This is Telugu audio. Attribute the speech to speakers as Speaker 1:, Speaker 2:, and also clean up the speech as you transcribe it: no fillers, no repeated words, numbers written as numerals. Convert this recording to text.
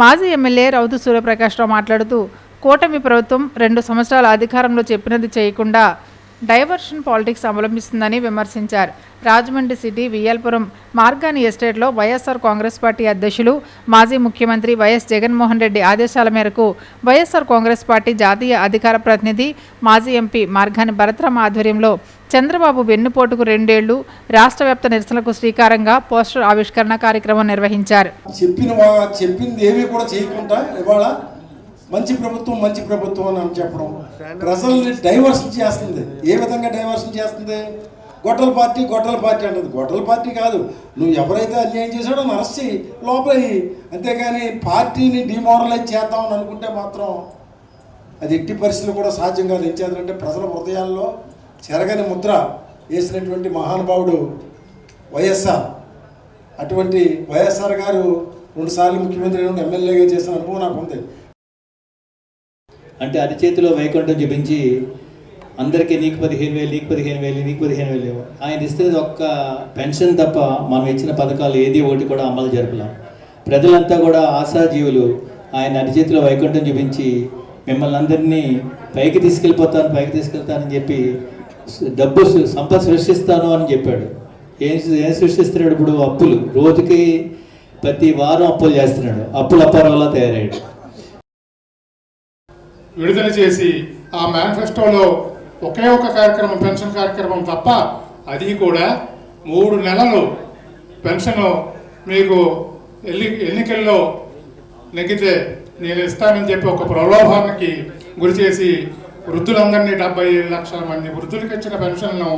Speaker 1: మాజీ ఎమ్మెల్యే రౌతు సూర్యప్రకాశ్రావు మాట్లాడుతూ కూటమి ప్రభుత్వం 2 సంవత్సరాల అధికారంలో చెప్పినది చేయకుండా డైవర్షన్ పాలిటిక్స్ అవలంబిస్తుందని విమర్శించారు. రాజమండ్రి సిటీ విఎల్పురం మార్గాని ఎస్టేట్లో వైఎస్ఆర్ కాంగ్రెస్ పార్టీ అధ్యక్షులు మాజీ ముఖ్యమంత్రి వైఎస్ జగన్మోహన్ రెడ్డి ఆదేశాల మేరకు వైఎస్ఆర్ కాంగ్రెస్ పార్టీ జాతీయ అధికార ప్రతినిధి మాజీ ఎంపీ మార్గాని భరత్రామ ఆధ్వర్యంలో చంద్రబాబు వెన్నుపోటుకు 2 ఏళ్లు రాష్ట్ర వ్యాప్త నిరసనకు శ్రీకారంగా పోస్టర్ ఆవిష్కరణ కార్యక్రమం నిర్వహించారు.
Speaker 2: చెప్పింది ఏమీ కూడా చేయకుండా ఇవాళ మంచి ప్రభుత్వం అని చెప్పడం ప్రజల్ని డైవర్షన్ చేస్తుంది. ఏ విధంగా డైవర్షన్ చేస్తుంది? గొడ్డల పార్టీ అంటుంది. గొడ్డల పార్టీ కాదు, నువ్వు ఎవరైతే అన్యాయం చేశాడో అరెస్ట్ చేయి, లోపల అంతేగాని పార్టీని డిమోరలైజ్ చేద్దామని అనుకుంటే మాత్రం అది ఎట్టి పరిస్థితులు కూడా సాధ్యం కాదు. ఏం చేద్దంటే ప్రజల హృదయాల్లో చెరగని ముద్ర వేసినటువంటి మహానుభావుడు వైఎస్ఆర్. అటువంటి వైఎస్ఆర్ గారు 2 సార్లు ముఖ్యమంత్రి ఎమ్మెల్యేగా చేసిన అనుభవం నాకు ఉంది.
Speaker 3: అంటే అరిచేతిలో వైకుంఠం చూపించి అందరికీ నీకు 15,000 ఆయన ఇస్తున్నది ఒక్క పెన్షన్ తప్ప మనం ఇచ్చిన పథకాలు ఏది ఒకటి కూడా అమలు జరపలేం. ప్రజలంతా కూడా ఆశాజీవులు. ఆయన అరిచేతిలో వైకుంఠం చూపించి మిమ్మల్ని అందరినీ పైకి తీసుకెళ్తానని చెప్పి డబ్బు సంపద సృష్టిస్తాను అని చెప్పాడు. ఏం సృష్టిస్తున్నాడు? ఇప్పుడు అప్పులు, రోజుకి ప్రతి వారం అప్పులు చేస్తున్నాడు. అప్పారావులా తయారయ్యాడు.
Speaker 4: విడుదల చేసి ఆ మేనిఫెస్టోలో ఒకే ఒక కార్యక్రమం, పెన్షన్ కార్యక్రమం తప్ప, అది కూడా 3 నెలలు పెన్షన్ మీకు ఎన్నికల్లో నెగ్గితే నేను ఇస్తానని చెప్పి ఒక ప్రలోభానికి గురి చేసి వృద్ధులందరినీ 77 లక్షల మంది వృద్ధులకు ఇచ్చిన పెన్షన్ను